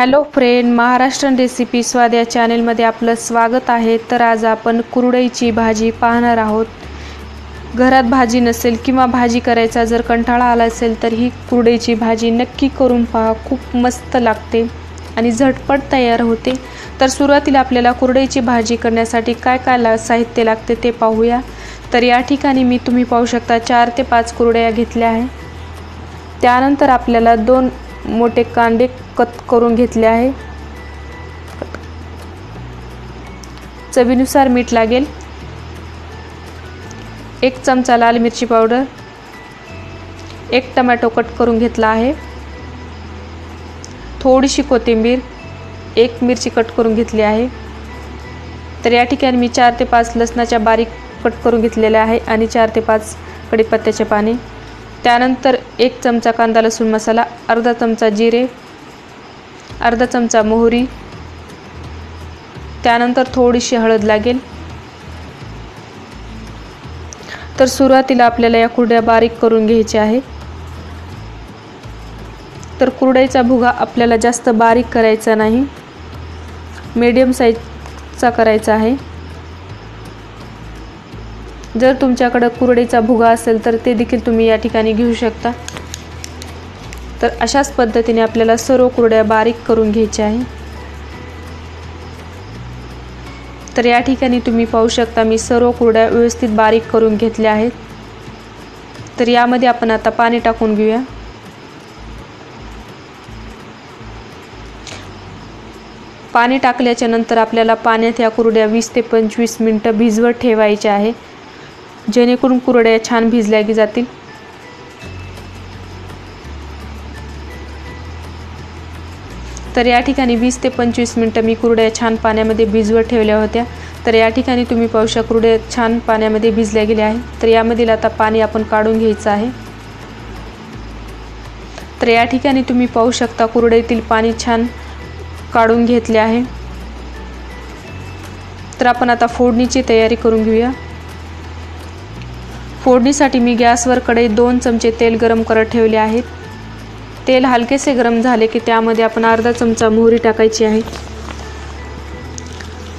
Hello friend, Maharashtrian recipe स्वाद या चॅनलमध्ये आपलं स्वागत आहे। तर आज आपण कुरडईची भाजी पाहणार आहोत। घरात भाजी नसेल किंवा भाजी करायचा जर कंटाळा आला असेल तर ही कुरडईची भाजी नक्की करून पहा, खूप मस्त लागते आणि झटपट तयार होते। तर सुरुवातीला आपल्याला कुरडईची भाजी करण्यासाठी काय काय साहित्य लागते ते पाहूया। तर या ठिकाणी मी तुम्ही पाहू शकता 4 ते 5 कुरडया घेतल्या आहे। त्यानंतर आपल्याला 2 मोठे कांदे कट करून घेतले आहे। चवीनुसार मीठ लागेल। 1 चमचा लाल मिरची पावडर, 1 टोमॅटो कट करून घेतला आहे, थोडीशी कोथिंबीर, 1 मिरची कट करून घेतली आहे। तर या ठिकाणी मी 4 ते 5 लसणाच्या बारीक कट करून घेतलेल्या आहे आणि 4 ते 5 कढीपत्त्याचे पाने। त्यानंतर 1 चमचा कांदा लसूण मसाला, अर्धा चमचा जिरे, अर्धा चमचा मोहरी, त्यानंतर थोडीशी हळद लागेल। तर सुरुवातीला आपल्याला या कुरडया बारीक करून घ्यायच्या आहे। तर कुरडईचा भुगा आपल्याला जास्त बारीक करायचा नाही, मीडियम साईजचा करायचा आहे। जर तुमच्याकडे कुरडईचा भुगा असेल तर ते देखील तुम्ही या ठिकाणी घेऊ शकता। तर अशाच पद्धतीने आपल्याला सर्व कुरडया बारीक करून घ्यायच्या आहे। तर या ठिकाणी तुम्ही पाहू शकता मी सर्व कुरडया व्यवस्थित बारीक करून घेतल्या आहेत। तर यामध्ये आपण आता पाणी टाकून घेऊया। पाणी टाकल्याच्या नंतर आपल्याला पाण्यात या कुरडया 20 ते 25 मिनिटे भिजवत ठेवायच्या आहे, जेणेकरून कुरडया छान भिजल्या जातील। तर या ठिकाणी 20 ते 25 मिनिटे मी कुरडया छान पाण्यामध्ये भिजवत ठेवल्या होत्या। तर या ठिकाणी तुम्ही पाहू शकता कुरडया छान पाण्यामध्ये भिजल्या गेल्या आहे। तर यामधील आता पाणी आपण काढून घ्यायचं आहे। तर या ठिकाणी तुम्ही पाहू शकता कुरडईतील पाणी छान काढून घेतले आहे। तर आपण आता फोडणीची तयारी करून घेऊया। फोडणीसाठी मी गॅसवर कढईत 2 चमचे तेल गरम करत ठेवले आहेत। तेल हलकेसे गरम झाले की त्यामध्ये आपण अर्धा चमचा मोहरी टाकायची आहे।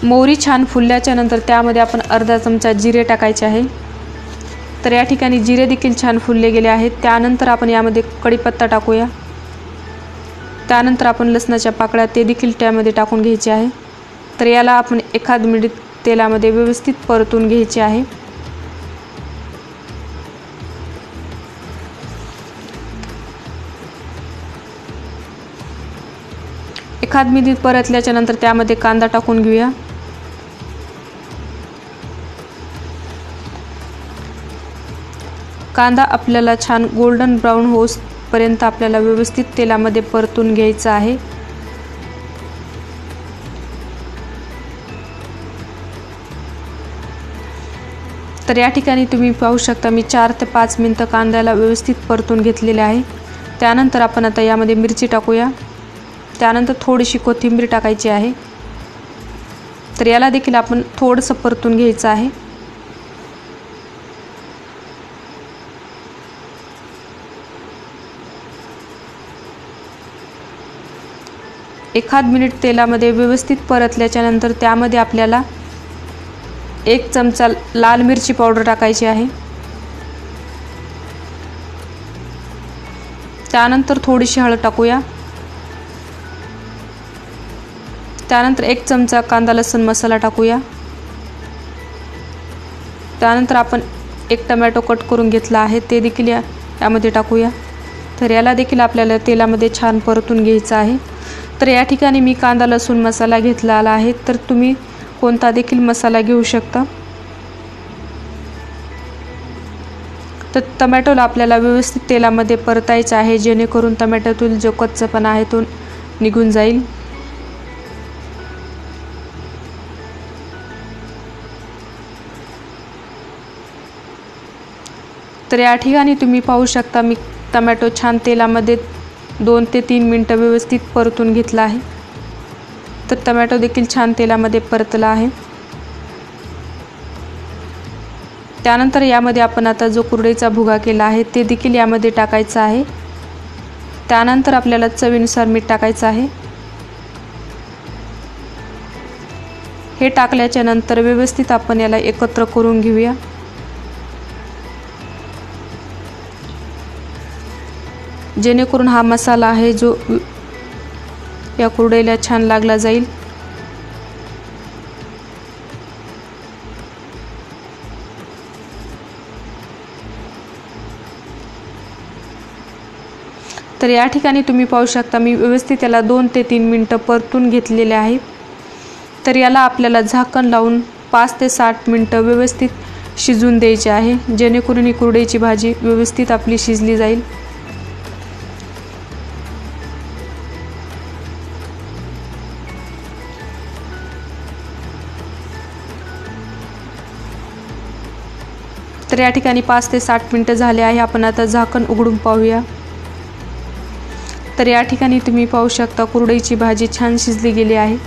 मोहरी छान फुलल्याच्या नंतर त्यामध्ये आपण अर्धा चमचा जिरे टाकायचे आहे। तर या ठिकाणी जिरे देखील छान फुलले गेले आहेत। त्यानंतर आपण यामध्ये कढीपत्ता टाकूया। त्यानंतर आपण लसणाच्या पाकळ्या ते देखील त्यामध्ये टाकून घ्यायचे आहे। तर याला आपण 1 मिनिट तेलामध्ये व्यवस्थित परतून घ्यायचे आहे। एखाद मिनिट परतल्याच्या नंतर त्यामध्ये कांदा टाकून घेऊया। कांदा आपल्याला छान गोल्डन ब्राउन होईपर्यंत आपल्याला व्यवस्थित तेलामध्ये परतून घ्यायचा आहे। तर या ठिकाणी तुम्ही पाहू शकता मी 4 ते 5 मिनिटे कांद्याला व्यवस्थित परतून घेतलेले आहे। त्यानंतर आपण आता यामध्ये मिरची टाकूया। त्यानंतर थोडीशी कोथिंबीर टाकायची आहे। तर याला देखील आपण थोडंसं परतून घ्यायचं आहे। एखाद मिनिट तेलामध्ये व्यवस्थित परतल्याच्या नंतर त्यामध्ये आपल्याला 1 चमचा लाल मिरची पावडर टाकायची आहे। त्यानंतर थोडीशी हळद टाकूया। त्यानंतर 1 चमचा कांदा लसूण मसाला टाकूया। त्यानंतर आपण 1 टोमॅटो कट करून घेतला आहे ते देखील यामध्ये टाकूया। तर याला देखील आपल्याला तेलामध्ये छान परतून घ्यायचं आहे। तर या ठिकाणी मी कांदा लसूण मसाला घेतलेला आहे, तर तुम्ही कोणता देखील मसाला घेऊ शकता। तर टोमॅटोला आपल्याला व्यवस्थित तेलामध्ये परतायचं आहे, जेणेकरून टोमॅटोतील जो कच्चापणा आहे तो निघून जाईल। तर या ठिकाणी तुम्ही पाहू शकता मी टोमॅटो छान तेलामध्ये 2 ते 3 मिनिटे व्यवस्थित परतून घेतला आहे। तर टोमॅटो देखील छान तेलामध्ये परतला आहे। त्यानंतर यामध्ये आपण आता जो कुरडईचा भुगा केला आहे ते देखील यामध्ये टाकायचा आहे। त्यानंतर आपल्याला चवीनुसार मीठ टाकायचं आहे। हे टाकल्याच्या नंतर व्यवस्थित आपण याला एकत्र करून घेऊया। जेणेकरून हा मसाला आहे जो या कुरडईला छान लागला जाईल। तर या ठिकाणी तुम्ही पाहू शकता मी व्यवस्थित याला 2 ते 3 मिनिटं परतून घेतलेले आहे। तर याला आपल्याला झाकण लावून 5 ते 7 मिनिटं व्यवस्थित शिजून द्यायचे आहे, जेणेकरून ही कुरडईची भाजी व्यवस्थित आपली शिजली जाईल। तर या ठिकाणी 5 ते 7 मिनिटं झाले आहे। आपण आता झाकण उघडून पाहूया। तर या ठिकाणी तुम्ही पाहू शकता कुरडईची भाजी छान शिजली गेली आहे।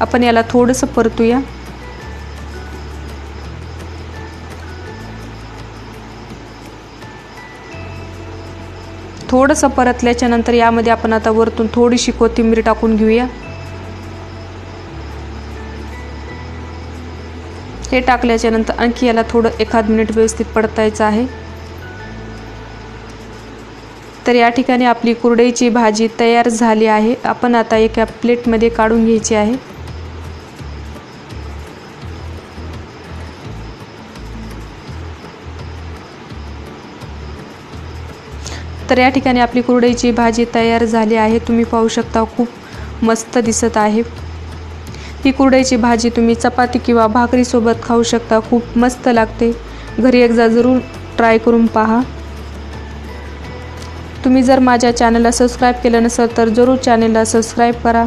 आपण याला थोडंसं परतूया। थोडंसं परतल्याच्या नंतर यामध्ये आपण आता वरतून थोडीशी कोथिंबीर टाकून घेऊया। हे टाकल्याच्या नंतर आणखी याला थोडं 1 मिनिट व्यवस्थित परतायचं आहे। तर या ठिकाणी आपली कुरडईची भाजी तयार झाली आहे। आपण आता एका प्लेटमध्ये काढून घ्यायची आहे। तर या ठिकाणी आपली कुरडईची भाजी तयार झाली आहे। तुम्ही पाहू शकता खूप मस्त दिसत आहे। ही कुरडईची भाजी तुम्ही चपाती किंवा भाकरी सोबत खाऊ शकता, खूप मस्त लागते। घरी एकदा जरूर ट्राय करून पहा। तुम्ही जर माझ्या चॅनलला सबस्क्राइब केलं नसेल तर जरूर चॅनलला सबस्क्राइब करा।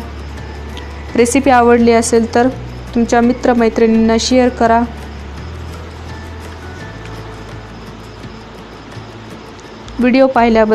रेसिपी आवडली असेल तर तुमच्या मित्रमैत्रिणींना शेअर करा। व्हिडिओ पाहिल्याबद्दल